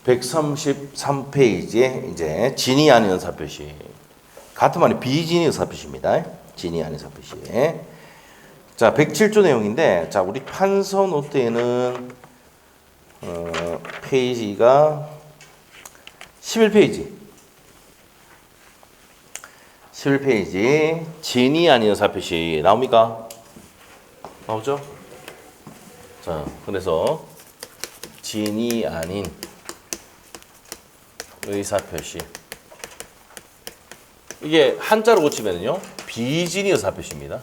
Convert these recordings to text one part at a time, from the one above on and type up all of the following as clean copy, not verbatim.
133페이지에 이제 진이 아닌 의사표시. 같은 말이 비진이 의사표시입니다. 진이 아닌 의사표시. 자, 107조 내용인데, 자, 우리 판서 노트에는 페이지가 11페이지. 11페이지 진이 아닌 의사표시 나옵니까? 나오죠? 자, 그래서 진이 아닌 의사표시. 이게 한자로 고치면요, 비진이 의사표시입니다.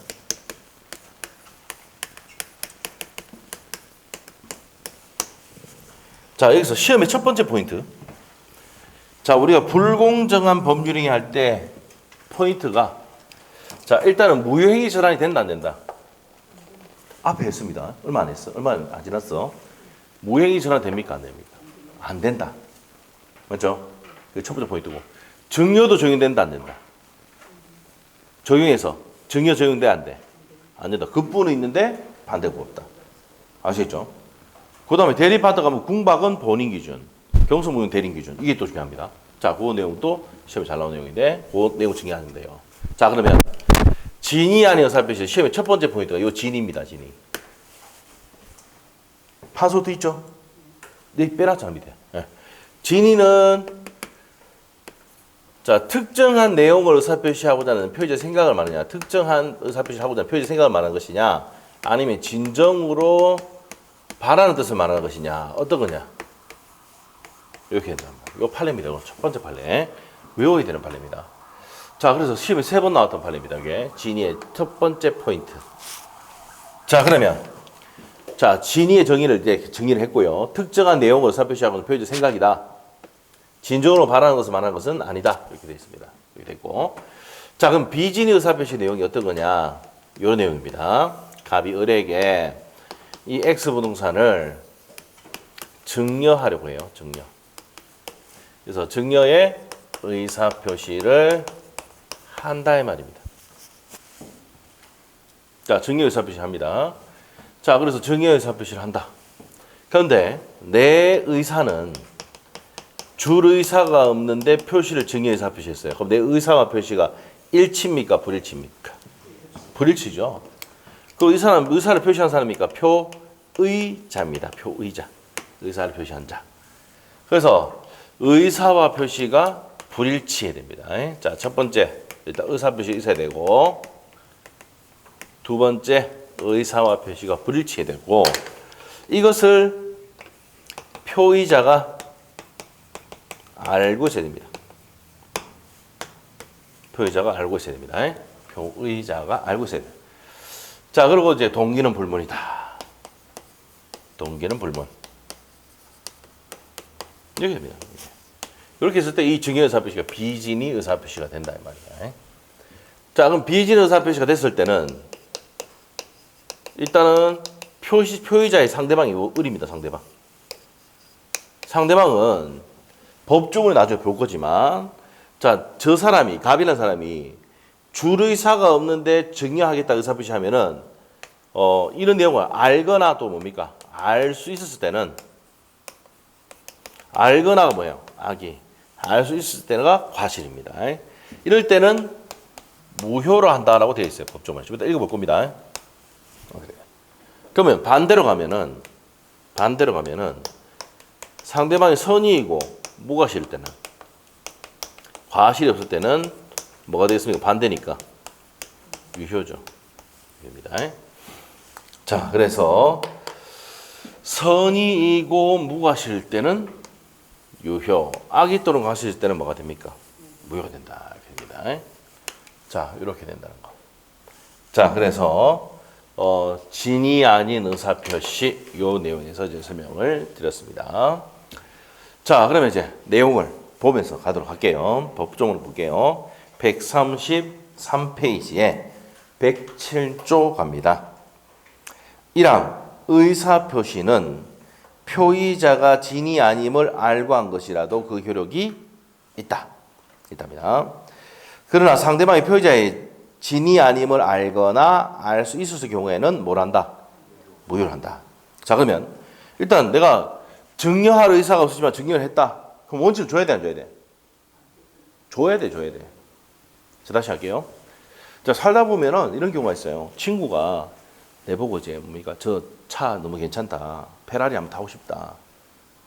자, 여기서 시험의 첫 번째 포인트. 자, 우리가 불공정한 법률행위 할 때 포인트가, 자, 일단은 무효행위 전환이 된다, 안 된다? 앞에 했습니다. 얼마 안 했어? 얼마 안 지났어? 무효행위 전환 됩니까, 안 됩니까? 안 된다. 맞죠? 그게 첫 번째 포인트고. 증여도 적용된다, 안 된다? 적용해서 증여 적용돼, 안 돼? 안 된다. 급부는 있는데 반대가 없다. 아시겠죠? 그 다음에 대리파트 가면 궁박은 본인 기준, 경소무효는 대리인 기준. 이게 또 중요합니다. 자, 그 내용도 시험에 잘 나오는 내용인데, 그 내용 중요한데요. 자, 그러면 진이 아닌 의사표시 시험의 첫 번째 포인트가 이 진입니다. 진이. 파소도 있죠? 네, 빼놨잖아, 밑에. 네. 진이는, 자, 특정한 내용을 의사표시하고자 하는 표의자 생각을 말하냐, 특정한 의사표시를 하고자 하는 표의자 생각을 말하는 것이냐, 아니면 진정으로 바라는 뜻을 말하는 것이냐, 어떤 거냐. 이렇게 된다. 이 판례입니다. 첫 번째 판례. 외워야 되는 판례입니다. 자, 그래서 시험에 3번 나왔던 판례입니다. 이게 진이의 첫 번째 포인트. 자, 그러면, 자, 진이의 정의를 이제 정의를 했고요. 특정한 내용을 의사표시하고는 표의자 생각이다. 진정으로 바라는 것을 말하는 것은 아니다. 이렇게 되어 있습니다. 이렇게 됐고. 자, 그럼 비진이 의사표시 내용이 어떤 거냐. 이런 내용입니다. 갑이 을에게 이 X 부동산을 증여하려고 해요. 증여. 그래서 증여의 의사표시를 한다 이 말입니다. 자, 증여 의사표시 합니다. 자, 그래서 증여 의사표시를 한다. 그런데 내 의사는 줄 의사가 없는데 표시를 증여 의사표시했어요. 그럼 내 의사와 표시가 일치입니까? 불일치입니까? 불일치죠. 그 의사를 표시한 사람입니까? 표의자입니다. 표의자. 의사를 표시한 자. 그래서 의사와 표시가 불일치해야 됩니다. 자, 첫 번째 일단 의사 표시 있어야 되고, 두 번째 의사와 표시가 불일치해야 되고, 이것을 표의자가 알고 있어야 됩니다. 표의자가 알고 있어야 됩니다. 표의자가 알고 있어야 돼요. 자, 그리고 이제 동기는 불문이다. 동기는 불문. 이렇게 됩니다. 이렇게 했을 때 이 증여 의사표시가 비진이 의사표시가 된다 이 말이야. 자, 그럼 비진 의사표시가 됐을 때는 일단은 표의자의 상대방이 을입니다. 상대방. 상대방은 법조문에 나중에 볼 거지만, 자, 저 사람이, 갑이라는 사람이 줄 의사가 없는데 증여하겠다 의사표시 하면은, 이런 내용을 알거나 또 뭡니까? 알 수 있었을 때는, 알거나가 뭐예요? 악이. 알 수 있을 때가 과실입니다. 이럴 때는 무효로 한다라고 되어 있어요. 법조문에. 좀 이따 읽어볼 겁니다. 그러면 반대로 가면은 상대방이 선의이고 무과실 때는, 과실이 없을 때는 뭐가 되겠습니까? 반대니까 유효죠. 유효입니다. 자, 그래서 선의이고 무과실 때는 유효, 악의 또는 과실일 때는 뭐가 됩니까? 무효가 된다. 이렇게 됩니다. 자, 이렇게 된다는 거. 자, 그래서 진이 아닌 의사표시 요 내용에서 이제 설명을 드렸습니다. 자, 그러면 이제 내용을 보면서 가도록 할게요. 법조문을 볼게요. 133페이지에 107조 갑니다. 1항 의사표시는 표의자가 진이 아님을 알고 한 것이라도 그 효력이 있답니다. 그러나 상대방이 표의자의 진이 아님을 알거나 알 수 있었을 경우에는 뭘 한다? 무효를 한다. 자, 그러면 일단 내가 증여할 의사가 없으지만 증여를 했다. 그럼 원칙을 줘야 돼, 안 줘야 돼? 줘야 돼. 자, 다시 할게요. 자, 살다 보면은 이런 경우가 있어요. 친구가 내보고 이제 뭡니까? 저 차 너무 괜찮다. 페라리 한번 타고 싶다.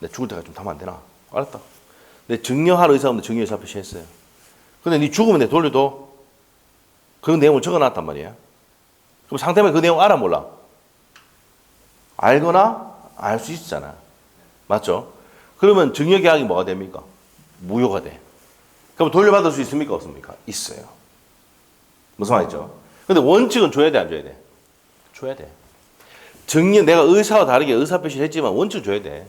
내 죽을 때까지 좀 타면 안 되나? 알았다. 내 증여할 의사가 없는데 증여 의사 표시했어요. 근데 네 죽으면 내 돌려도 그 내용을 적어놨단 말이야. 그럼 상대방이 그 내용 알아 몰라? 알거나 알 수 있잖아. 맞죠? 그러면 증여계약이 뭐가 됩니까? 무효가 돼. 그럼 돌려받을 수 있습니까? 없습니까? 있어요. 무슨 말이죠? 근데 원칙은 줘야 돼, 안 줘야 돼? 줘야 돼. 증여, 내가 의사와 다르게 의사표시를 했지만 원칙 줘야 돼.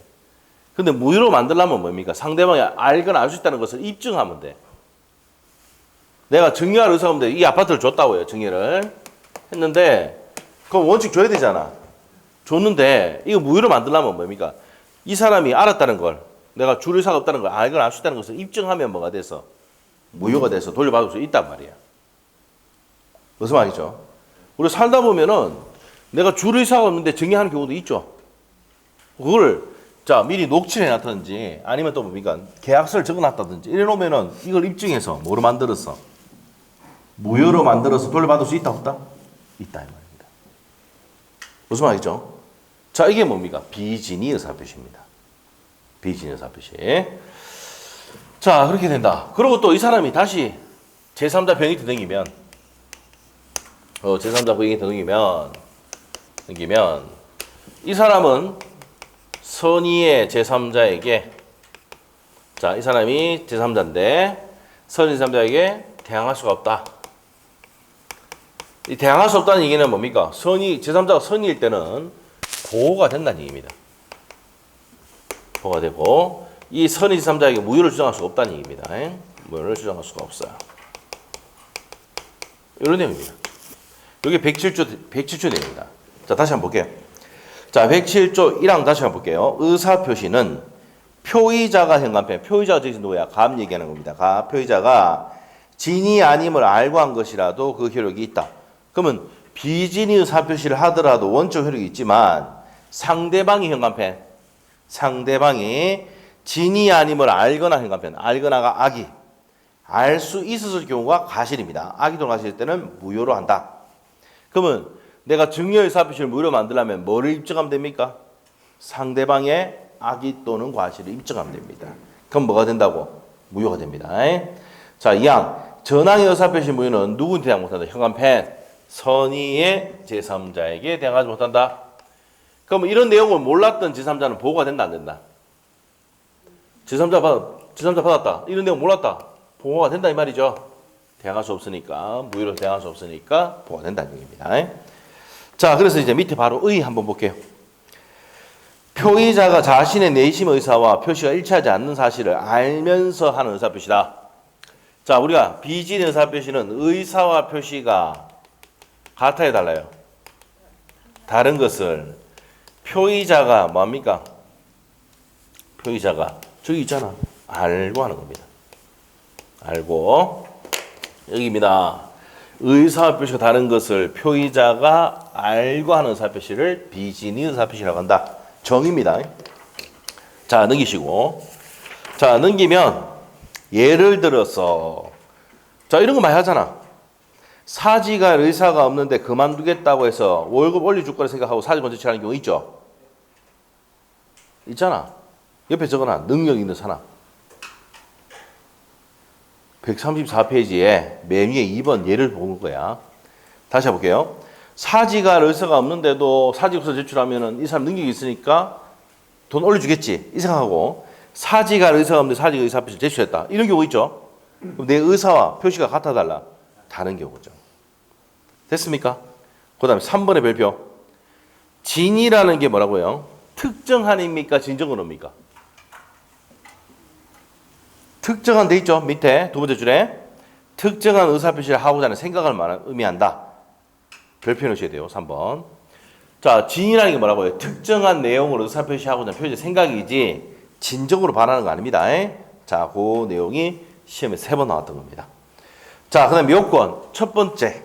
근데 무효로 만들려면 뭡니까? 상대방이 알거나 알 수 있다는 것을 입증하면 돼. 내가 증여할 의사가 없는데 이 아파트를 줬다고요, 증여를. 했는데, 그럼 원칙 줘야 되잖아. 줬는데, 이거 무효로 만들려면 뭡니까? 이 사람이 알았다는 걸, 내가 줄 의사가 없다는 걸 알거나 알 수 있다는 것을 입증하면 뭐가 돼서? 무효가 돼서 돌려받을 수 있단 말이야. 무슨 말이죠? 우리 살다 보면은 내가 줄 의사가 없는데 증여하는 경우도 있죠. 그걸 자 미리 녹취를 해놨든지 아니면 또 뭡니까? 계약서를 적어놨다든지 이래놓으면은 이걸 입증해서 뭐로 만들었어? 무효로 만들어서 돌려받을 수 있다 없다? 있다 이 말입니다. 무슨 말이죠? 자 이게 뭡니까? 비진의 의사표시입니다. 비진의 의사표시. 자 그렇게 된다. 그리고 또 이 사람이 다시 제3자 병이 등기면 제3자 병이 등기면 이 사람은 선의의 제3자에게 자 이 사람이 제3자인데 선의 제3자에게 대항할 수가 없다. 이 대항할 수 없다는 얘기는 뭡니까? 선의 제3자가 선의일 때는 보호가 된다는 얘기입니다. 보호가 되고 이 선의 제3자에게 무효를 주장할 수가 없다는 얘기입니다. 무효를 주장할 수가 없어요. 이런 내용입니다. 이게 107조 내용입니다. 자, 다시 한번 볼게요. 자, 107조 1항 다시 한번 볼게요. 의사표시는 표의자가 현관편, 표의자가 저기서 누구야? 감 얘기하는 겁니다. 표의자가 진이 아님을 알고 한 것이라도 그 효력이 있다. 그러면 비진의 의사표시를 하더라도 원적 효력이 있지만 상대방이 현관편, 상대방이 진이 아님을 알거나 현관편, 알거나가 악이, 알 수 있었을 경우가 가실입니다. 악이 돌아가실 때는 무효로 한다. 그러면 내가 증여의사표시를 무효로 만들려면 뭐를 입증하면 됩니까? 상대방의 악의 또는 과실을 입증하면 됩니다. 그럼 뭐가 된다고? 무효가 됩니다. 자, 2항. 전항의 의사표시 무효는 누구한테 대항 못한다? 현관팬, 선의의 제3자에게 대항하지 못한다. 그럼 이런 내용을 몰랐던 제3자는 보호가 된다, 안 된다? 제3자 받았다. 이런 내용 몰랐다. 보호가 된다, 이 말이죠. 대항할 수 없으니까, 무효로 대항할 수 없으니까 보호가 된다는 얘기입니다. 자, 그래서 이제 밑에 바로 의 한번 볼게요. 표의자가 자신의 내심 의사와 표시가 일치하지 않는 사실을 알면서 하는 의사표시다. 자, 우리가 비진 의사표시는 의사와 표시가 같아야 달라요. 다른 것을 표의자가 뭡니까? 표의자가 저기 있잖아. 알고 하는 겁니다. 알고 여기입니다. 의사와 표시가 다른 것을 표의자가 알고 하는 의사표시를 비진의 의사표시라고 한다. 정의입니다. 자, 넘기시고. 자, 넘기면 예를 들어서 자, 이런 거 많이 하잖아. 사지가 의사가 없는데 그만두겠다고 해서 월급 올려줄 거라 생각하고 사지 먼저 칠하는 경우 있죠? 있잖아. 옆에 적어놔. 능력 있는 사람. 134페이지에 맨 위에 2번 예를 보는 거야. 다시 해볼게요. 사지가 의사가 없는데도 사직서 제출하면은 이 사람 능력이 있으니까 돈 올려주겠지. 이 생각하고 사지가 의사가 없는데 사직 의사 표시를 제출했다. 이런 경우 있죠. 그럼 내 의사와 표시가 같아달라. 다른 경우죠. 됐습니까? 그 다음에 3번의 별표. 진이라는 게 뭐라고요? 특정한입니까? 진정은입니까? 특정한 돼 있죠. 밑에 두 번째 줄에 특정한 의사표시를 하고자 하는 생각을 의미한다. 별표 넣으셔야 돼요. 3번. 자, 진이라는 게 뭐라고요? 특정한 내용으로 의사표시하고자 하는 표시 생각이지 진정으로 반하는 거 아닙니다. 자, 그 내용이 시험에 3번 나왔던 겁니다. 자, 그 다음에 요건 첫 번째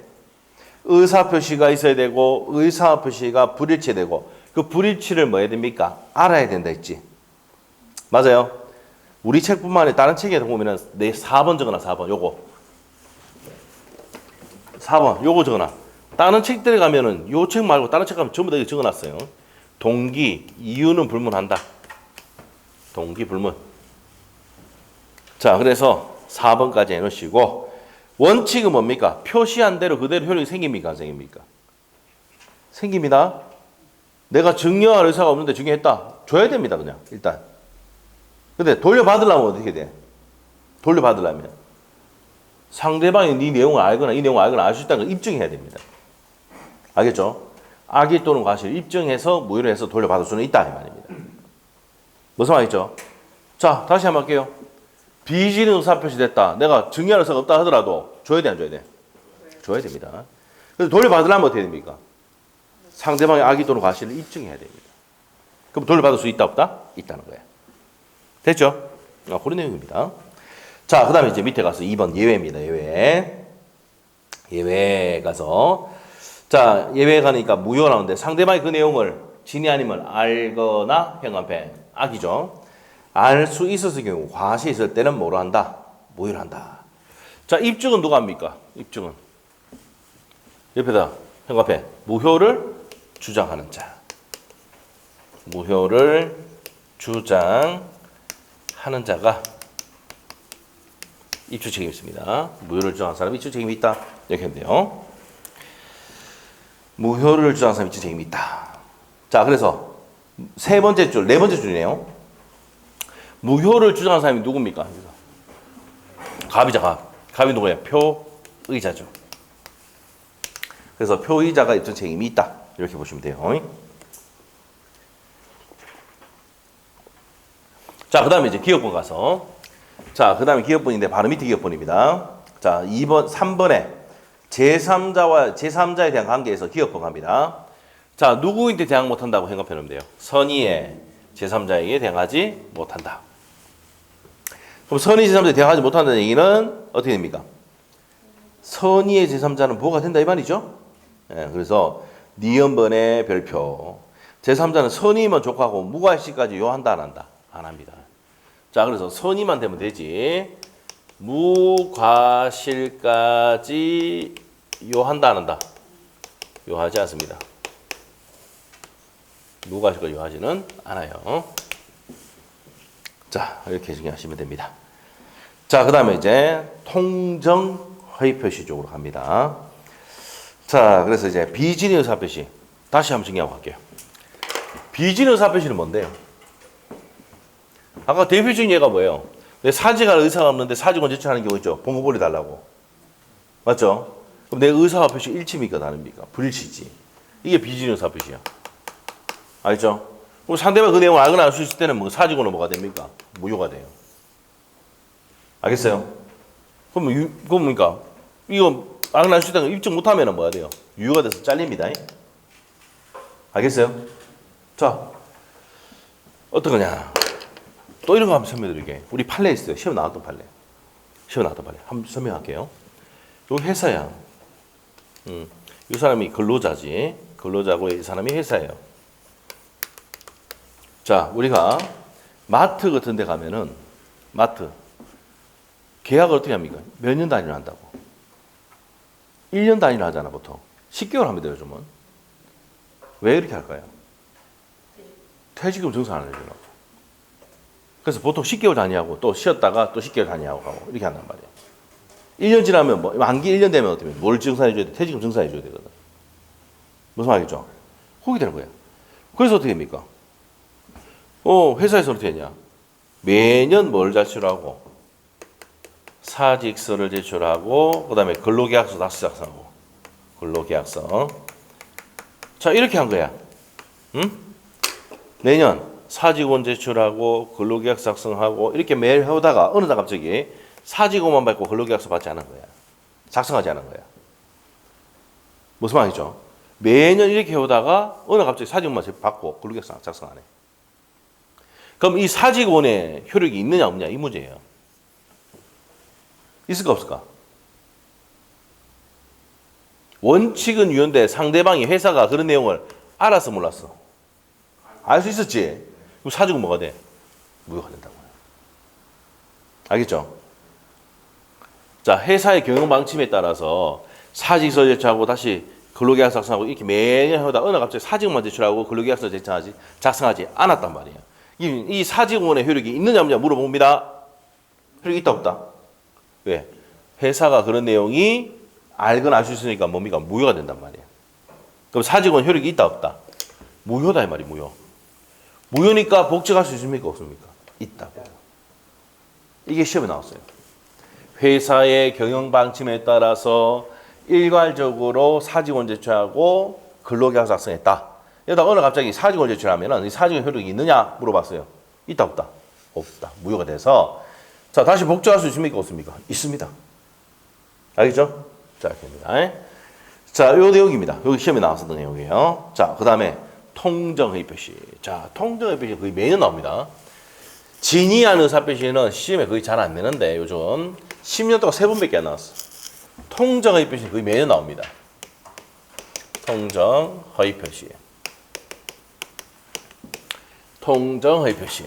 의사표시가 있어야 되고 의사표시가 불일치되고 그 불일치를 뭐 해야 됩니까? 알아야 된다 했지. 맞아요. 우리 책뿐만 아니라 다른 책에 보면은 내 4번 적어놔. 4번 요거 4번 요거 적어놔. 다른 책들에 가면은 요 책 말고 다른 책 가면 전부 다 이거 적어놨어요. 동기 이유는 불문한다. 동기 불문. 자, 그래서 4번까지 해놓으시고 원칙은 뭡니까? 표시한 대로 그대로 효력이 생깁니까? 안 생깁니까? 생깁니다. 내가 증여할 의사가 없는데 증여했다. 줘야 됩니다. 그냥 일단. 근데 돌려받으려면 어떻게 돼? 돌려받으려면 상대방이 네 내용을 알거나 이 내용을 알거나 알 수 있다는 걸 입증해야 됩니다. 알겠죠? 악의 또는 과실 입증해서 무효를 해서 돌려받을 수는 있다 이 말입니다. 무슨 말이죠? 자, 다시 한번 할게요. 비지는 의사표시 됐다. 내가 증여할 의사가 없다 하더라도 줘야 돼, 안 줘야 돼? 줘야 됩니다. 그래서 돌려받으려면 어떻게 됩니까? 상대방의 악의 또는 과실을 입증해야 됩니다. 그럼 돌려받을 수 있다, 없다? 있다는 거예요. 됐죠? 그런 내용입니다. 자, 그 다음에 이제 밑에 가서 2번 예외입니다. 예외. 예외 가서. 자, 예외 가니까 무효 나오는데 상대방이 그 내용을 진위 아니면 알거나 행한패. 악이죠. 알 수 있었을 경우 과실이 있을 때는 뭐로 한다? 무효를 한다. 자, 입증은 누가 합니까? 입증은. 옆에다 행한패. 무효를 주장하는 자. 무효를 주장하는 자가 입증 책임이 있습니다. 무효를 주장한 사람이 입증 책임이 있다. 이렇게 하면 돼요. 무효를 주장한 사람이 입증 책임이 있다. 자, 그래서 세 번째 줄, 네 번째 줄이네요. 무효를 주장한 사람이 누굽니까? 갑이자 갑. 갑이 누구예요? 표의자죠. 그래서 표의자가 입증 책임이 있다. 이렇게 보시면 돼요. 자, 그 다음에 이제 기업본 가서. 자, 그 다음에 기업본인데 바로 밑에 기업본입니다. 자, 2번, 3번에 제3자와 제3자에 대한 관계에서 기업본 갑니다. 자, 누구인데 대항 못한다고 생각해 놓으면 돼요. 선의의 제3자에게 대항하지 못한다. 그럼 선의 제3자에 대항하지 못한다는 얘기는 어떻게 됩니까? 선의의 제3자는 보호가 된다 이 말이죠. 예, 그래서 니은번의 별표. 제3자는 선의만 족하고 무과실까지 요한다 안 한다? 안 합니다. 자, 그래서 선의만 되면 되지. 무과실까지 요한다 안 한다? 요하지 않습니다. 무과실까지 요하지는 않아요. 자, 이렇게 정리하시면 됩니다. 자, 그 다음에 이제 통정 허위 표시 쪽으로 갑니다. 자, 그래서 이제 비진의 의사표시 다시 한번 정리하고 갈게요. 비진의 의사표시는 뭔데요? 아까 대표적인 예가 뭐예요? 내 사직할 의사가 없는데 사직원 제출하는 경우 있죠. 봉고벌이 달라고. 맞죠? 그럼 내 의사와 표시 일치입니까? 다릅니까? 불일치지. 이게 비진의 의사표시야. 알죠? 그럼 상대방 그 내용을 알거나 알 수 있을 때는 뭐 사직원은 뭐가 됩니까? 무효가 돼요. 알겠어요? 그럼 뭡니까? 이거 알거나 알 수 있다는 거 입증 못하면 뭐가 돼요? 유효가 돼서 잘립니다. 알겠어요? 자, 어떤 거냐? 또 이런 거 한번 설명드릴게요. 우리 판례 있어요. 시험 나왔던 판례. 시험 나왔던 판례. 한번 설명할게요. 요 회사야. 이 사람이 근로자지. 근로자고 이 사람이 회사예요. 자, 우리가 마트 같은 데 가면은 마트 계약을 어떻게 합니까? 몇 년 단위로 한다고? 1년 단위로 하잖아, 보통. 10개월 하면 돼요, 요즘은. 왜 이렇게 할까요? 퇴직금 정산 안 해주려고. 그래서 보통 10개월 단위하고 또 쉬었다가 또 10개월 단위하고 가고 이렇게 한단 말이에요. 1년 지나면 뭐 만기 1년 되면 어떻게 뭘 정산해줘야 돼? 퇴직금 정산해줘야 되거든. 무슨 말이죠? 그렇게 되는 거예요. 그래서 어떻게 됩니까? 회사에서 어떻게 했냐? 매년 뭘 제출하고 사직서를 제출하고 그다음에 근로계약서 다시 작성하고 근로계약서. 자, 이렇게 한 거야. 응? 매년 사직원 제출하고 근로계약서 작성하고 이렇게 매일 해오다가 어느 날 갑자기 사직원만 받고 근로계약서 받지 않은 거야. 작성하지 않은 거야. 무슨 말이죠? 매년 이렇게 해오다가 어느 날 갑자기 사직원만 받고 근로계약서 작성 안 해. 그럼 이 사직원의 효력이 있느냐 없느냐 이 문제예요. 있을까 없을까? 원칙은 유효인데 상대방이 회사가 그런 내용을 알았어 몰랐어? 알 수 있었지? 그럼 사직은 뭐가 돼? 무효가 된다고요. 알겠죠? 자, 회사의 경영 방침에 따라서 사직서 제출하고 다시 근로계약서 작성하고 이렇게 매년 하다 어느 갑자기 사직만 제출하고 근로계약서 작성하지 않았단 말이에요. 이 사직원의 효력이 있느냐 없느냐 물어봅니다. 효력이 있다 없다? 왜? 회사가 그런 내용이 알거나 알 수 있으니까 뭡니까? 무효가 된단 말이에요. 그럼 사직원 효력이 있다 없다? 무효다 이 말이 무효. 무효니까 복직할 수 있습니까 없습니까? 있다고. 이게 시험에 나왔어요. 회사의 경영 방침에 따라서 일괄적으로 사직원 제출하고 근로계약서 작성했다. 여기다 어느 갑자기 사직원 제출하면은 이 사직원 효력이 있느냐 물어봤어요. 있다 없다? 없다. 무효가 돼서 자 다시 복직할 수 있습니까 없습니까? 있습니다. 알겠죠? 자 이렇게입니다. 자, 요 내용입니다. 여기 시험에 나왔었던 내용이에요. 자, 그 다음에 통정의 표시. 자, 통정의 표시 거의 매년 나옵니다. 진의한 의사 표시는 시험에 거의 잘 안 내는데 요즘 10년 동안 3번밖에 안 나왔어. 통정의 표시는 거의 매년 나옵니다. 통정의 표시. 통정의 표시.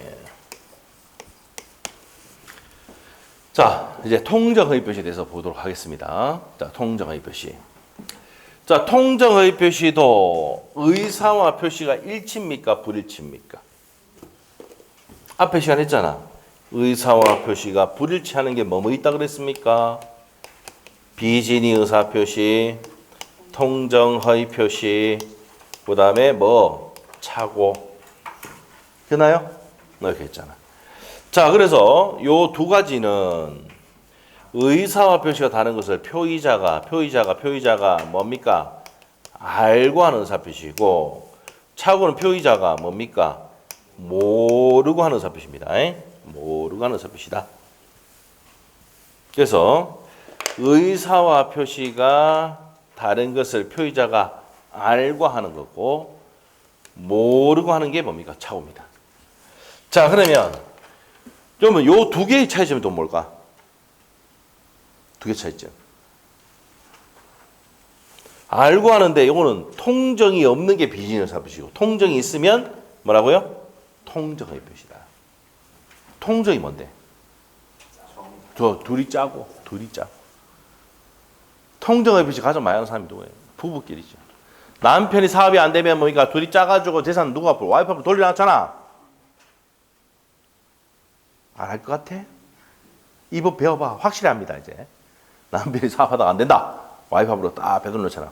자, 이제 통정의 표시에 대해서 보도록 하겠습니다. 자, 통정의 표시. 자, 통정의 표시도 의사와 표시가 일치입니까? 불일치입니까? 앞에 시간 했잖아. 의사와 표시가 불일치하는 게 뭐뭐 있다 그랬습니까? 비진의 의사 표시, 통정의 표시, 그 다음에 뭐 착오. 되나요? 이렇게 했잖아. 자, 그래서 요 두 가지는 의사와 표시가 다른 것을 표의자가 뭡니까? 알고 하는 의사 표시고 착오는 표의자가 뭡니까? 모르고 하는 의사 표시입니다. 모르고 하는 의사 표시다. 그래서 의사와 표시가 다른 것을 표의자가 알고 하는 거고 모르고 하는 게 뭡니까? 착오입니다. 자, 그러면 요 두 개의 차이점이 또 뭘까? 두 개 차이점. 알고 하는데 이거는 통정이 없는 게 비진의 의사 표시고 통정이 있으면 뭐라고요? 통정의 표시다. 통정이 뭔데? 저 둘이 짜고. 통정의 표시 가장 많이 하는 사람이 누구예요? 부부끼리죠. 남편이 사업이 안 되면 뭐니까 둘이 짜가지고 재산 누가 앞으로 와이프 앞으로 돌려놨잖아. 안 할 것 같아? 이 법 배워봐. 확실히 합니다 이제. 남편이 사업하다가 안 된다. 와이프 앞으로 딱 배돈 넣잖아.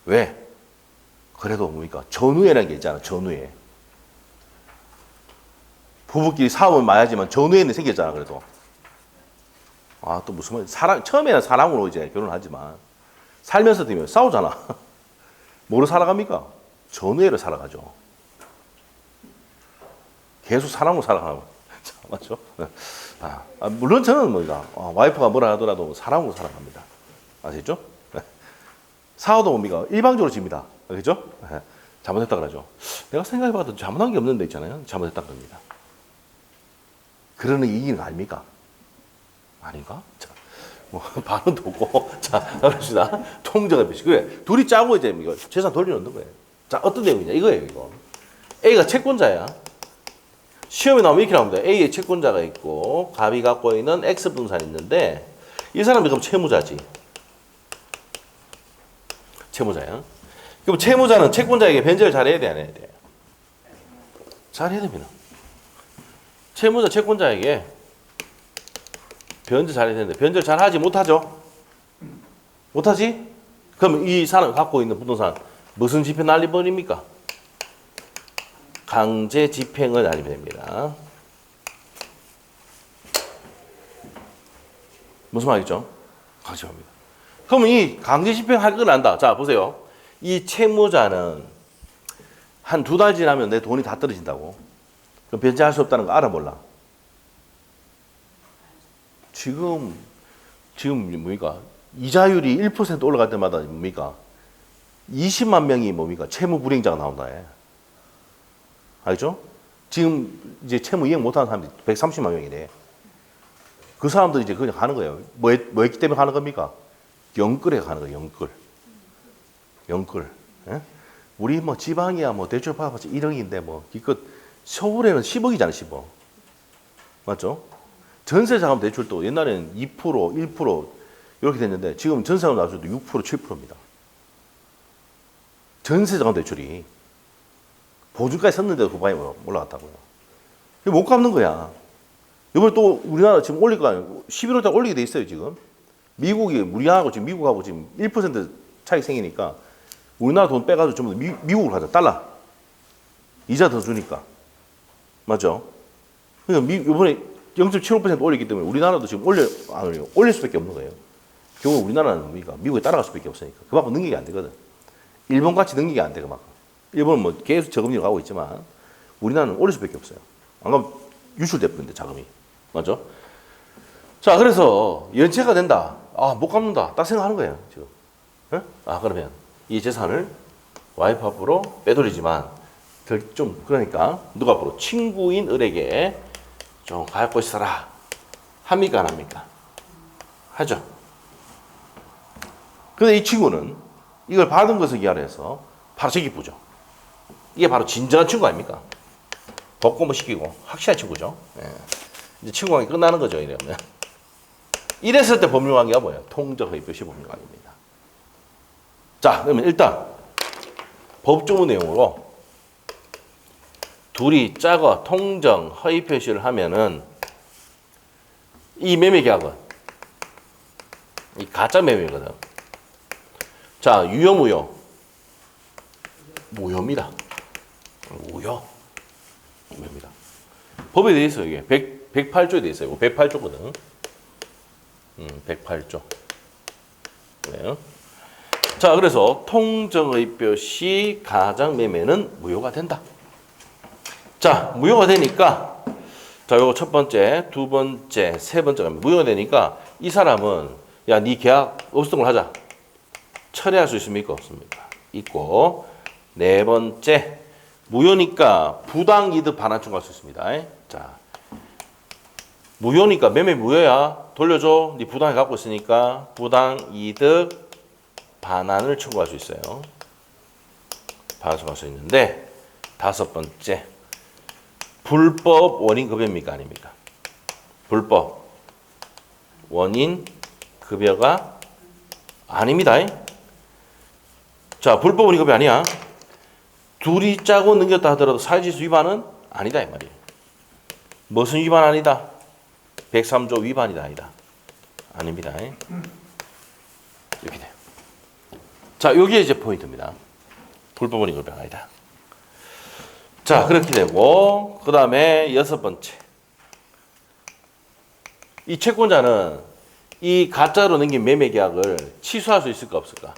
왜? 그래도 뭡니까? 전우회라는 게 있잖아. 전우회. 부부끼리 사업은 많이 하지만 전우회는 생겼잖아. 그래도. 아, 또 무슨 말? 처음에는 사랑으로 이제 결혼하지만 살면서 되면 싸우잖아. 뭐로 살아갑니까? 전우회로 살아가죠. 계속 사랑으로 살아가고. 맞죠? 물론 저는 뭐가 와이프가 뭐라 하더라도 사랑으로 살아갑니다. 아시죠? 사고도 뭡니까? 일방적으로 집니다. 그렇죠? 잘못했다 그러죠. 내가 생각해봐도 잘못한 게 없는데 있잖아요. 잘못했다 그럽니다. 그러는 이기는 거 아닙니까? 아닌가? 자, 뭐 반응도 없고. 자, 그럽시다. 통정의 표시. 그래, 둘이 짜고 이제 이거 재산 돌려놓는 거예요. 자, 어떤 내용이냐? 이거예요, 이거. A가 채권자야. 시험에 나오면 이렇게 나옵니다. A의 채권자가 있고 갑이 갖고 있는 X 분산이 있는데 이 사람이 그럼 채무자지. 채무자야. 그럼 채무자는 채권자에게 변제를 잘해야 돼, 안 해야 돼? 잘해야 됩니다. 채무자 채권자에게 변제 잘해야 되는데 변제를 잘하지 못하죠? 못하지? 그럼 이 사람이 갖고 있는 부동산 무슨 집행 난리버립니까? 강제 집행을 알리면 됩니다. 무슨 말이죠? 강제합니다. 그러면 이 강제 집행할 걸 안다. 자, 보세요. 이 채무자는 한 2달 지나면 내 돈이 다 떨어진다고. 그럼 변제할 수 없다는 거 알아 몰라? 지금 뭡니까? 이자율이 1% 올라갈 때마다 뭡니까? 20만 명이 뭡니까? 채무 불이행자가 나온다. 알죠? 지금 이제 채무 이행 못하는 사람들이 130만 명이래. 그 사람들이 이제 그냥 가는 거예요. 뭐 했기 때문에 가는 겁니까? 영끌에 가는 거예요. 영끌. 예? 우리 뭐 지방이야 뭐 대출 받아봤자 1억인데 뭐 기껏 서울에는 10억이잖아 10억. 맞죠? 전세자금 대출도 옛날에는 2%, 1% 이렇게 됐는데 지금 전세자금 대출도 6%, 7%입니다. 전세자금 대출이 보증까지 섰는데도 그 방이 올라갔다고요. 못 갚는 거야. 이번에 또 우리나라 지금 올릴 거 아니에요. 11월달 올리게 돼 있어요, 지금. 우리하고 지금 미국하고 지금 1% 차이 생기니까 우리나라 돈 빼가지고 전부 미국으로 가자. 달러. 이자 더 주니까. 맞죠? 그러니까 이번에 0.75% 올리기 때문에 우리나라도 지금 안 올려요. 올릴 수밖에 없는 거예요. 결국 우리나라는 미국에 따라갈 수밖에 없으니까. 그만큼 능력이 안 되거든. 일본 같이 능력이 안 돼, 그만큼. 일본은 뭐 계속 저금리로 가고 있지만 우리나라는 올릴 수밖에 없어요. 안 그러면 유출돼 버린대, 자금이. 맞죠? 자, 그래서 연체가 된다. 아, 못 갚는다. 딱 생각하는 거예요, 지금. 네? 아, 그러면 이 재산을 와이프 앞으로 빼돌리지만 좀 그러니까 누가 앞으로 친구인 을에게 좀 갖고 있어라. 합니까, 안 합니까? 하죠. 근데 이 친구는 이걸 받은 것을 기하해서 바로 제기쁘죠. 이게 바로 진정한 친구 아닙니까? 복권을 시키고 확실한 친구죠. 예. 이제 친구관계 끝나는 거죠, 이러면. 이랬을 때 법률관계가 뭐예요? 통정허위표시 법률관계입니다. 자, 그러면 일단 법조문 내용으로 둘이 짜고 통정 허위 표시를 하면은 이 매매 계약은 이 가짜 매매거든. 자, 유효 무효? 무효입니다. 무효입니다. 법에 대해 있어요, 이게. 108조에 대해 있어요. 108조거든. 108조. 그래요. 자, 그래서 통정의표 시 가장 매매는 무효가 된다. 자, 무효가 되니까 자, 요거 첫 번째, 두 번째, 세 번째가 무효가 되니까 이 사람은 야, 네 계약 없었던 걸 하자. 철회할 수 있습니까? 없습니까? 있고, 네 번째, 무효니까 부당 이득 반환 청구할 수 있습니다. 자, 무효니까 매매 무효야. 돌려줘. 네 부당해 갖고 있으니까 부당 이득 반환을 청구할 수 있어요. 반환 청구할 수 있는데 다섯 번째, 불법 원인 급여입니까? 아닙니까? 불법 원인 급여가 아닙니다. 자, 불법 원인 급여 아니야. 둘이 짜고 넘겼다 하더라도 사회질서 위반은 아니다 이 말이에요. 무슨 위반 아니다? 103조 위반이다 아니다. 아닙니다. 이렇게 돼요. 자, 여기에 이제 포인트입니다. 불법 원인 급여가 아니다. 자, 그렇게 되고 그 다음에 여섯 번째, 이 채권자는 이 가짜로 넘긴 매매 계약을 취소할 수 있을까 없을까?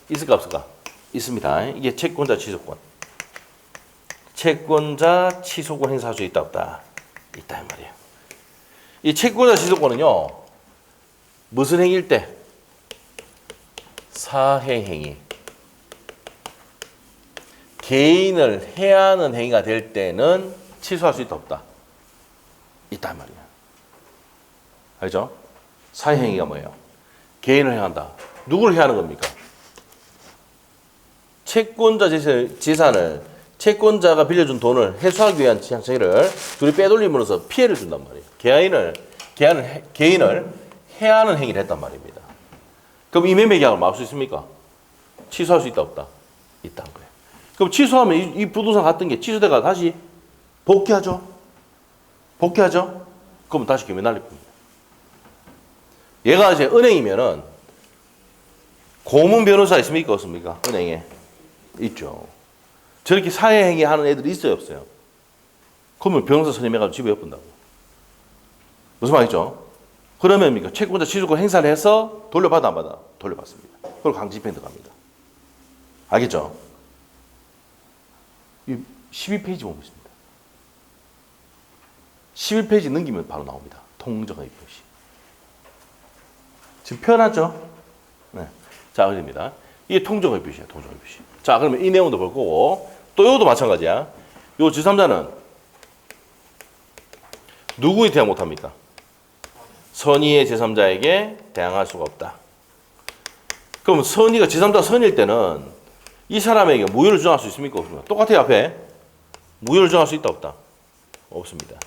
있을까 없을까? 있습니다. 이게 채권자 취소권. 채권자 취소권 행사할 수 있다 없다? 있다 이 말이에요. 이 채권자 취소권은요, 무슨 행위일 때? 사회행위. 개인을 해하는 행위가 될 때는 취소할 수 있다 없다? 있단 말이야. 알죠? 사회행위가 뭐예요? 개인을 해한다. 누구를 해하는 겁니까? 채권자 재산을 채권자가 빌려준 돈을 회수하기 위한 행위를 둘이 빼돌림으로써 피해를 준단 말이에요. 개인을 해하는 행위를 했단 말입니다. 그럼 이 매매 계약을 막을 수 있습니까? 취소할 수 있다 없다? 있다는 거예요. 그럼 취소하면 이 부동산 같은 게 취소돼가 다시 복귀하죠? 복귀하죠? 그럼 다시 규명 날릴 겁니다. 얘가 이제 은행이면은 고문 변호사 있습니까? 없습니까? 은행에. 있죠. 저렇게 사회행위 하는 애들이 있어요? 없어요? 그러면 변호사 선임해가지고 집에 엿본다고. 무슨 말이죠? 그러면 채권자 취소권 행사를 해서 돌려받아 안 받아? 돌려받습니다. 그걸 강제집행 들어갑니다. 알겠죠? 12페이지 보면 있습니다. 11페이지 넘기면 바로 나옵니다. 통정의 표시. 지금 표현하죠? 네. 자, 그럽니다. 이게 통정의 표시야, 통정의 표시. 자, 그러면 이 내용도 볼 거고, 또 이것도 마찬가지야. 요 제3자는 누구에 대항 못합니까? 선의의 제3자에게 대항할 수가 없다. 그럼 선의가 제3자 선일 때는 이 사람에게 무효를 주장할 수 있습니까? 없습니까? 똑같아요, 앞에. 무효를 주장할 수 있다, 없다? 없습니다.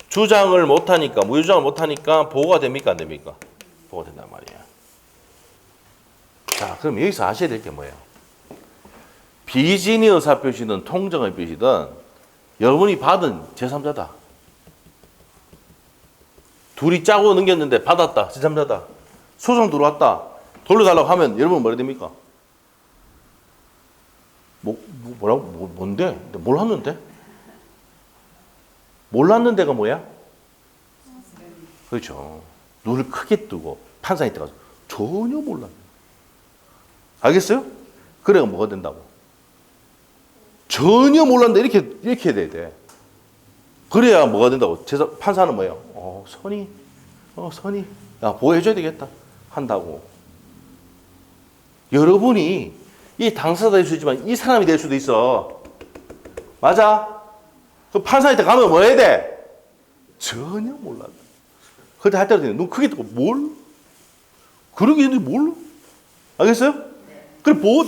주장을 못하니까, 무효주장을 못하니까 보호가 됩니까? 안 됩니까? 보호가 된단 말이에요. 자, 그럼 여기서 아셔야 될 게 뭐예요? 비진의 의사표시든 통정의 표시든 여러분이 받은 제3자다. 둘이 짜고 넘겼는데 받았다. 제3자다. 소송 들어왔다. 돌려달라고 하면 여러분 뭐라 됩니까? 뭐라고? 뭔데? 몰랐는데? 몰랐는데가 뭐야? 그렇죠. 눈을 크게 뜨고 판사에 들어가서 전혀 몰랐네. 알겠어요? 그래야 뭐가 된다고? 전혀 몰랐는데 이렇게 해야 돼. 그래야 뭐가 된다고? 판사는 뭐예요? 선이. 야, 보호해줘야 되겠다. 한다고. 여러분이 이 당사자가 될 수 있지만 이 사람이 될 수도 있어. 맞아? 그 판사한테 가면 뭐 해야 돼? 전혀 몰라. 그때 할 때도 눈 크게 뜨고 뭘? 그런 게 있는지 몰라. 알겠어요? 그래 보호.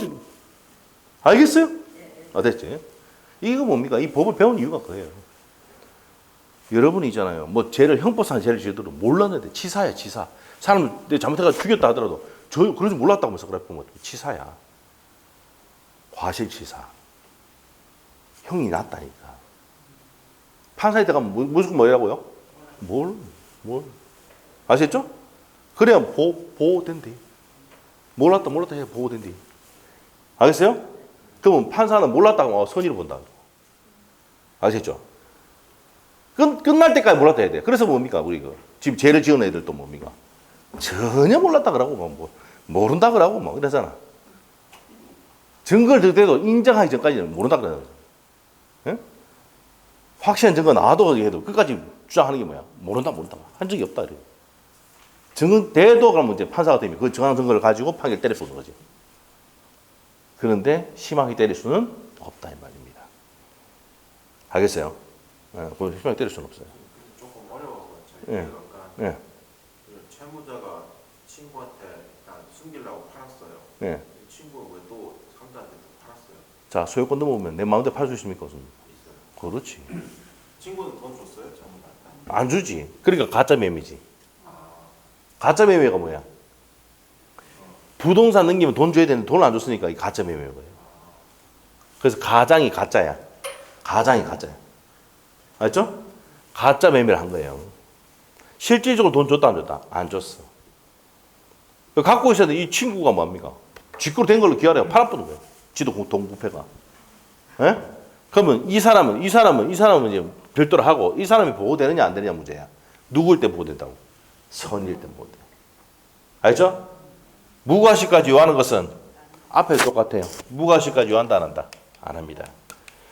알겠어요? 됐지? 이거 뭡니까? 이 법을 배운 이유가 그거예요. 여러분이 있잖아요. 뭐 죄를 형법상 죄를 지어도 몰랐는데 치사야 치사. 사람을 내 잘못해가지고 죽였다 하더라도 그러지 몰랐다고 하면서 그래 보면 치사야. 과실치사. 형이 낫다니까. 판사에 들어가면 무조건 뭐라고요? 뭘? 아셨죠? 그래야 보호된대. 몰랐다 해야 보호된대. 알겠어요? 그러면 판사는 몰랐다고 선의를 본다. 아셨죠? 끝날 때까지 몰랐다 해야 돼. 그래서 뭡니까? 우리 지금 죄를 지은 애들도 뭡니까? 전혀 몰랐다 그러고 모른다 그러고 뭐 그러잖아. 증거를 들더라도 인정하기 전까지는 모른다 그러잖아. 예? 확실한 증거 나와도 해도 끝까지 주장하는 게 뭐야? 모른다 한 적이 없다. 그래. 증거돼도 그러면 이제 판사가 되면 그 정황 증거를 가지고 판결 때릴 수 있는 거지. 그런데 심하게 때릴 수는 없다 이 말입니다. 알겠어요? 심하게 때릴 수는 없어요. 조금 어려워서 예. 예. 채무자가 친구한테 숨기려고 팔았어요. 예. 친구가 왜 또 상대한테 팔았어요? 자, 소유권 넘으면 내 마음대로 팔 수 있습니까? 없습니까? 있어요. 그렇지. 친구는 돈 줬어요? 채무자한테? 안 주지. 그러니까 가짜 매매지. 가짜 매매가 뭐야? 부동산 넘기면 돈 줘야 되는데 돈을 안 줬으니까 이 가짜 매매인 거예요. 그래서 가장이 가짜야. 알죠? 가짜 매매를 한 거예요. 실질적으로 돈 줬다 안 줬다? 안 줬어. 갖고 있었는데 이 친구가 뭡니까? 직구로 된 걸로 기하래요. 팔아보는 거예요. 지도 동부패가. 예? 그러면 이 사람은 이제 별도로 하고 이 사람이 보호되느냐 안 되느냐 문제야. 누구일 때 보호된다고? 선일 때 보호돼. 알죠? 무과실까지 요하는 것은 앞에 똑같아요. 무과실까지 요한다 안 한다? 안 합니다.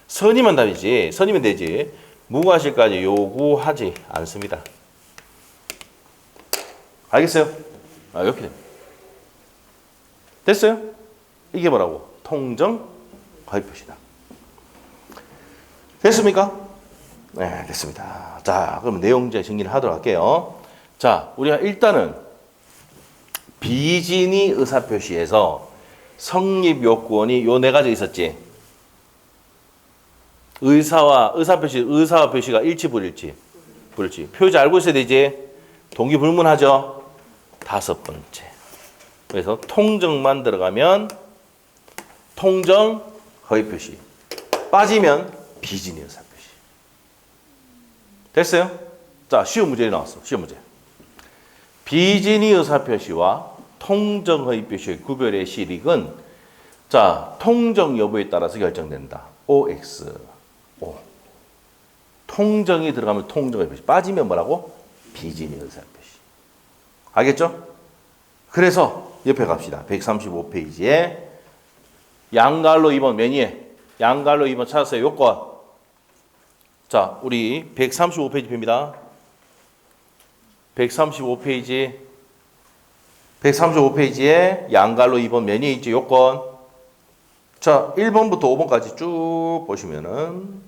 선이면 답이지. 선이면 되지. 무과실까지 요구하지 않습니다. 알겠어요? 이렇게 됩니다. 됐어요? 이게 뭐라고? 통정 가입표시다. 됐습니까? 네, 됐습니다. 자, 그럼 내용제 정리를 하도록 할게요. 자, 우리가 일단은 비진의 의사표시에서 성립 요건이 요 네 가지 있었지. 의사와 표시가 일치 불일치. 표지 알고 있어야 되지. 동기불문하죠. 5번째. 그래서 통정만 들어가면 통정 허위 표시. 빠지면 비진의 의사표시. 됐어요? 자, 시험 문제 나왔어. 시험 문제. 비진의 의사표시와 통정 허위 표시의 구별의 실익은 자, 통정 여부에 따라서 결정된다. OX. O. 통정이 들어가면 통정 허위 표시. 빠지면 뭐라고? 비진의 의사표시. 알겠죠? 그래서 옆에 갑시다. 135페이지에 양갈로 2번 매니에 양갈로 2번 찾았어요. 요건. 자, 우리 135페이지 봅니다. 135페이지에 양갈로 2번 매니에 있지 요건. 자, 1번부터 5번까지 쭉 보시면은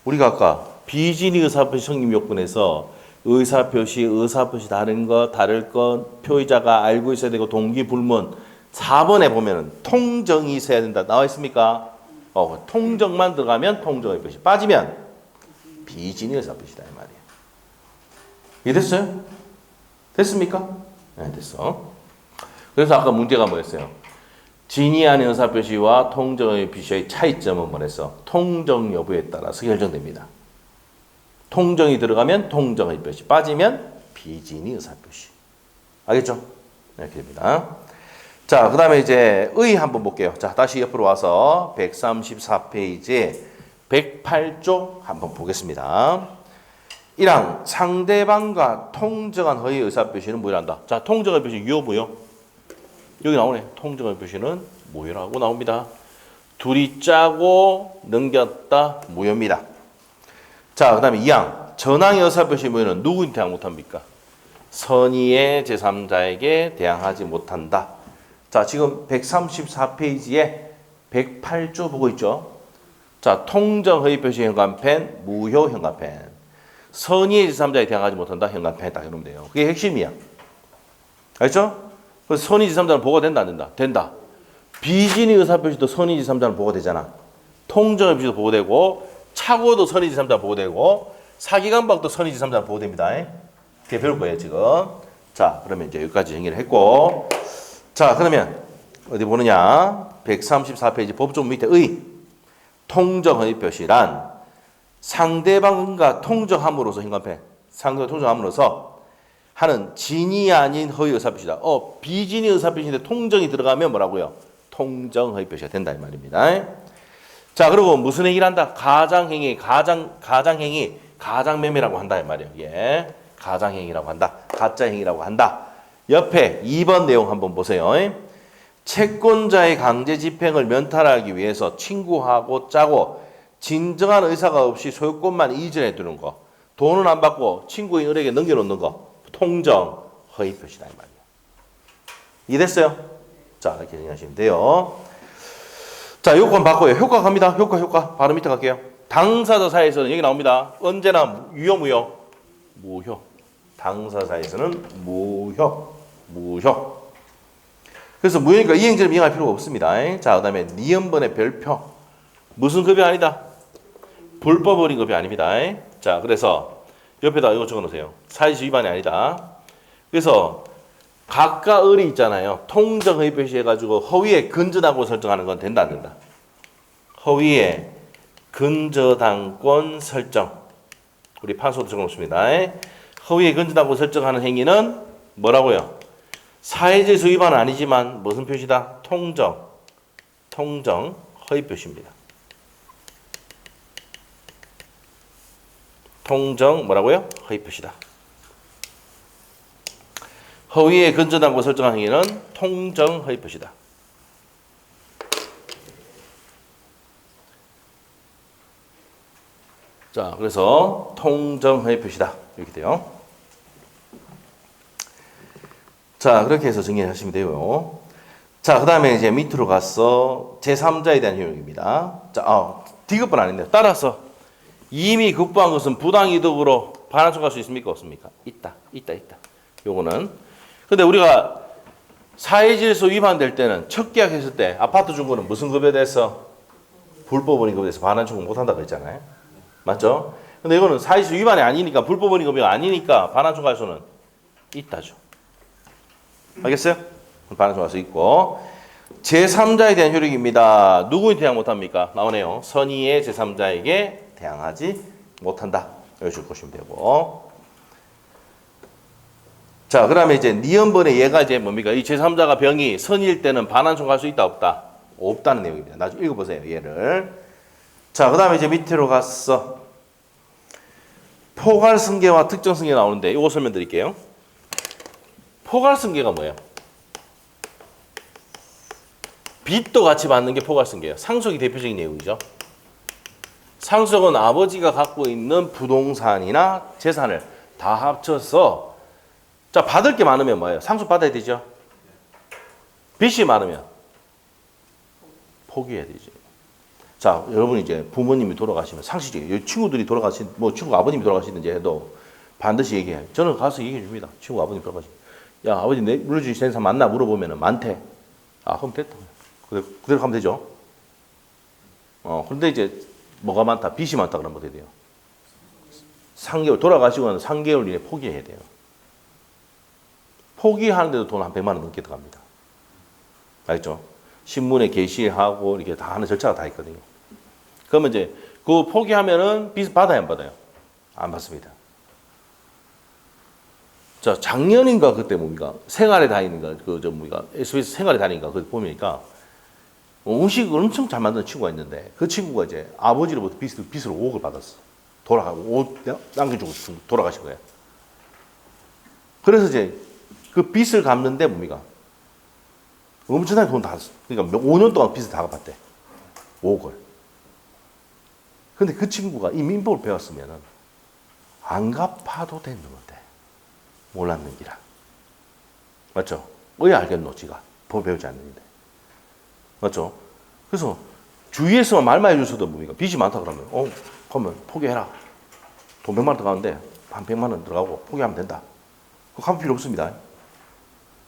우리가 아까 비진의 의사표시 성립 요건에서 의사표시 다른 것, 다를 것, 표의자가 알고 있어야 되고 동기불문 4번에 보면은 통정이 있어야 된다. 나와 있습니까? 통정만 들어가면 통정의 표시. 빠지면 비진의 의사표시다 이 말이에요. 이해됐어요? 됐습니까? 네, 됐어. 그래서 아까 문제가 뭐였어요? 진위 아닌 의사표시와 통정의 표시의 차이점은 뭐랬어? 통정 여부에 따라서 결정됩니다. 통정이 들어가면 통정의 표시, 빠지면 비진위 의사표시. 알겠죠? 이렇게 됩니다. 자, 그 다음에 이제 의 한번 볼게요. 자, 다시 옆으로 와서 134페이지 108조 한번 보겠습니다. 1항 상대방과 통정한 허위 의사표시는 무효란다. 자, 통정의 표시 유효 무효? 여기 나오네. 통정의 표시는 무효라고 나옵니다. 둘이 짜고 넘겼다 무효입니다. 자, 그 다음에 2항 전항의 의사표시 무효는 누구한테 대항 못합니까? 선의의 제3자에게 대항하지 못한다. 자, 지금 134페이지에 108조 보고 있죠? 자, 통정 허위 표시 현관펜, 무효 현관펜. 선의의 제3자에 대항하지 못한다. 현관펜 딱 이러면 돼요. 그게 핵심이야. 알죠? 그래서 선의 제3자는 보고가 된다 안 된다? 된다. 비진의 의사표시도 선의 제3자는 보고되잖아. 통정의 표시도 보고되고 착오도 선의 제3자는 보고되고 사기감박도 선의 제3자는 보고됩니다. 그게 배울 거예요 지금. 자, 그러면 이제 여기까지 정리를 했고, 자, 그러면 어디 보느냐? 134페이지 법조 밑에 의 통정의 표시란 상대방과 통정함으로써 현관펜 상대방과 통정함으로써 하는 진이 아닌 허위 의사표시다. 비진이 의사표시인데 통정이 들어가면 뭐라고요? 통정 허위 표시가 된다 이 말입니다. 자, 그리고 무슨 행위를 한다? 가장행위, 가장행위, 가장매매라고 한다 이 말이에요. 예, 가장행위라고 한다. 가짜행위라고 한다. 옆에 2번 내용 한번 보세요. 채권자의 강제 집행을 면탈하기 위해서 친구하고 짜고 진정한 의사가 없이 소유권만 이전해 두는 거, 돈은 안 받고 친구인 을에게 넘겨놓는 거, 통정 허위 표시다 이 말이에요. 이해됐어요? 자, 이렇게 정리하시면 돼요. 자, 요건 바꿔요. 효과 갑니다. 효과. 바로 밑에 갈게요. 당사자 사이에서는 여기 나옵니다. 언제나 유효, 무효? 무효. 당사자 사이에서는 무효. 그래서 무효니까 이행제를 이행할 필요가 없습니다. 자, 그 다음에 니은번의 별표. 무슨 급여 아니다? 불법 어린 급여 아닙니다. 자, 그래서 옆에다 이거 적어놓으세요. 사실시 위반이 아니다. 그래서 각각 을이 있잖아요. 통정 허위 표시해가지고 허위에 근저당권 설정하는 건 된다 안 된다? 허위에 근저당권 설정. 우리 판소도 적어놓습니다. 허위에 근저당권 설정하는 행위는 뭐라고요? 사회질서 위반은 아니지만 무슨 표시다? 통정 허위 표시입니다. 통정 뭐라고요? 허위 표시다. 허위에 근저당권 설정한 행위는 통정 허위 표시다. 자, 그래서 통정 허위 표시다 이렇게 돼요. 자, 그렇게 해서 정리하시면 돼요. 자, 그 다음에 이제 밑으로 가서 제3자에 대한 효력입니다. 자, 디귿번 아닌데요. 따라서 이미 급부한 것은 부당이득으로 반환청구할 수 있습니까? 없습니까? 있다. 요거는. 근데 우리가 사회질서 위반될 때는 첫 계약했을 때 아파트 준 거는 무슨 급여에 대해서? 불법원인 급여에 대해서 반환청구 못한다고 했잖아요. 맞죠? 근데 이거는 사회질서 위반이 아니니까, 불법원인 급여가 아니니까 반환청구할 수는 있다죠. 알겠어요? 반환청구할 수 있고. 제3자에 대한 효력입니다. 누구한테 대항 못합니까? 나오네요. 선의의 제3자에게 대항하지 못한다. 이렇게 보시면 되고. 자, 그 다음에 이제 니은번의 얘가 이제 뭡니까? 이 제3자가 병이 선의일 때는 반환청구할 수 있다, 없다? 없다는 내용입니다. 나중에 읽어보세요, 얘를. 자, 그 다음에 이제 밑으로 가서 포괄승계와 특정승계 나오는데 이거 설명드릴게요. 포괄승계가 뭐예요? 빚도 같이 받는 게 포괄승계예요. 상속이 대표적인 내용이죠. 상속은 아버지가 갖고 있는 부동산이나 재산을 다 합쳐서, 자, 받을 게 많으면 뭐예요? 상속 받아야 되죠. 빚이 많으면 포기해야 되죠. 자, 여러분 이제 부모님이 돌아가시면 상식적이에요. 친구들이 친구 아버님이 돌아가시든지 해도 반드시 얘기해요. 저는 가서 얘기해 줍니다. 친구 아버님 돌아가시면, 야, 아버지 물려주신 사람 많나 물어보면 많대. 아, 그럼 됐다. 그대로 가면 되죠. 그런데 이제 뭐가 많다? 빚이 많다 그러면 어떻게 돼요? 3개월, 돌아가시고 나서 3개월 이내 포기해야 돼요. 포기하는데도 돈 한 100만 원 넘게 들어갑니다. 알겠죠? 신문에 게시하고 이렇게 다 하는 절차가 다 있거든요. 그러면 이제 그 포기하면은 빚 받아야 안 받아요? 안 받습니다. 자, 작년인가 그때 뭡니까? 생활에 다니는가 뭡니까? SBS 생활에 다니는가 그 보니까 음식을 엄청 잘 만드는 친구가 있는데 그 친구가 이제 아버지로부터 빚으로 5억을 받았어. 돌아가고 5억 남겨주고 돌아가신 거예요. 그래서 이제 그 빚을 갚는데 뭡니까? 엄청나게 돈 다, 그러니까 5년 동안 빚을 다 갚았대. 5억을. 근데 그 친구가 이 민법을 배웠으면은 안 갚아도 되는 건데 몰랐는 기라. 맞죠? 왜 알겠노, 지가? 법 배우지 않는데. 맞죠? 그래서 주위에서만 말만 해줘서도 뭡니까? 빚이 많다 그러면, 그러면 포기해라. 돈 100만 원 들어가는데 한 100만 원 들어가고 포기하면 된다. 그거 갚을 필요 없습니다.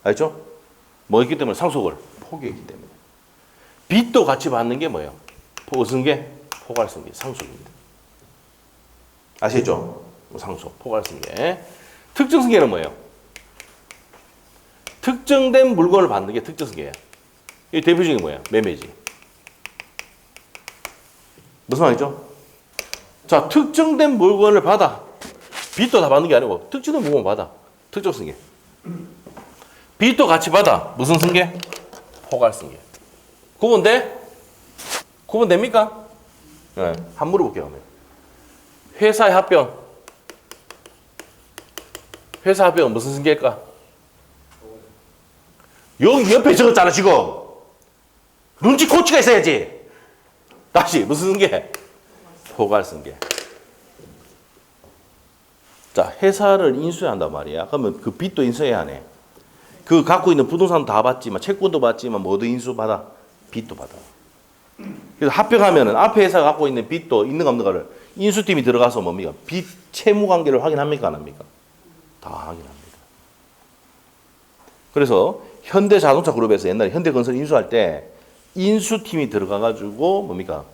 알죠? 뭐였기 때문에 상속을 포기했기 때문에. 빚도 같이 받는 게 뭐예요? 포승계, 포괄승계, 상속입니다. 아시죠? 상속, 포괄승계. 특정승계는 뭐예요? 특정된 물건을 받는 게 특정승계예요. 이 대표적인 뭐예요? 매매지. 무슨 말이죠? 자, 특정된 물건을 받아. 빚도 다 받는 게 아니고 특정된 물건 받아. 특정승계. 빚도 같이 받아. 무슨 승계? 포괄승계. 구분돼? 구분됩니까? 네. 한 물어볼게요. 회사의 합병. 회사 합병은 무슨 승계일까? 여기 옆에 적었잖아, 지금. 눈치 코치가 있어야지. 다시, 무슨 승계? 포괄승계. 자, 회사를 인수해야 한단 말이야. 그러면 그 빚도 인수해야 하네. 그 갖고 있는 부동산 다 받지만, 채권도 받지만, 뭐도 인수받아? 빚도 받아. 그래서 합병하면은 앞에 회사가 갖고 있는 빚도 있는가 없는 가를 인수팀이 들어가서 뭡니까? 빚 채무 관계를 확인합니까? 안 합니까? 다 확인합니다. 그래서 현대자동차 그룹에서 옛날에 현대건설 인수할 때 인수팀이 들어가가지고 뭡니까?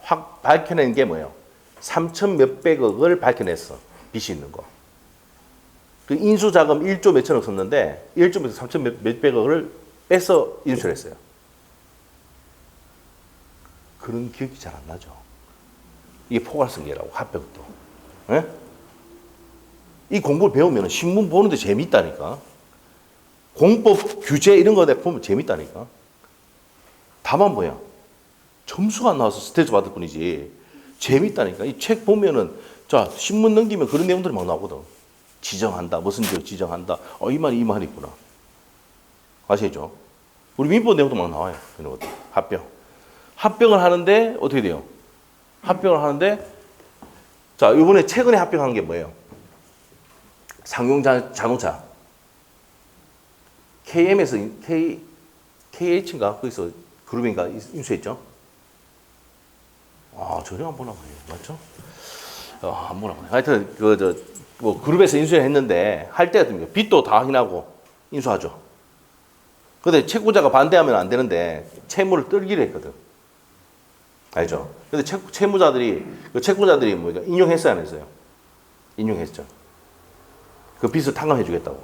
확 밝혀낸 게 뭐예요? 3천 몇백억을 밝혀냈어. 빚이 있는 거. 그 인수자금 1조 몇천억 썼는데 1조에서 3천 몇백억을 빼서 인수를 했어요. 그런 기억이 잘 안 나죠. 이게 포괄승계라고, 합병도. 예? 이 공부를 배우면 신문 보는데 재미있다니까. 공법, 규제 이런 거 보면 재밌다니까. 다만 뭐야? 점수가 안 나와서 스트레스 받을 뿐이지. 재밌다니까. 이 책 보면은, 자, 신문 넘기면 그런 내용들이 막 나오거든. 지정한다. 무슨 지역 지정한다. 이 말이 있구나. 아시죠? 우리 민법 내용도 막 나와요. 그런 것들. 합병. 합병을 하는데, 어떻게 돼요? 합병을 하는데, 자, 이번에 최근에 합병한 게 뭐예요? 상용자동차. KM에서, KH인가? 거기서 그룹인가? 인수했죠? 전혀 안 보나 봐요. 맞죠? 안 보나 봐요. 하여튼, 그룹에서 인수를 했는데, 할 때가 됩니다. 빚도 다 확인하고 인수하죠. 근데 채권자가 반대하면 안 되는데, 채무를 떨기로 했거든. 알죠? 근데 채무자들이, 채권자들이 뭐죠? 인용했어요, 안 했어요? 인용했죠. 그 빚을 탕감해 주겠다고.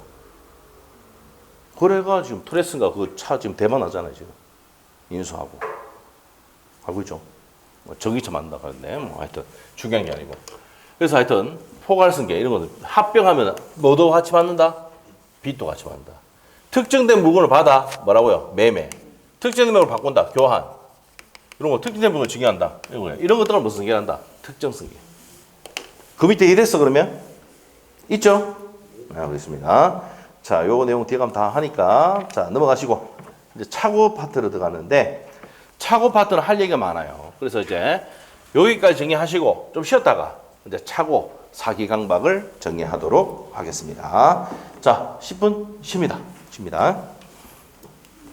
그래가 지금 트레스인가 그 차 지금 대박 나잖아요, 지금. 인수하고. 알고 있죠? 전기차 만든다 그랬네. 하여튼 중요한 게 아니고. 그래서 하여튼 포괄승계 이런 것들 합병하면 뭐도 같이 받는다? 빚도 같이 받는다. 특정된 물건을 받아 뭐라고요? 매매. 특정된 물건을 바꾼다. 교환. 이런 거 특정된 물건을 증여한다. 이런 것들은 무슨 승계한다? 특정승계. 그 밑에 이랬어 그러면? 있죠? 네, 알겠습니다. 자, 요거 내용 뒤에 가면 다 하니까 자 넘어가시고 이제 차고 파트로 들어가는데 차고 파트는 할 얘기가 많아요. 그래서 이제 여기까지 정리하시고 좀 쉬었다가 이제 차고 사기강박을 정리하도록 하겠습니다. 자, 10분 쉽니다.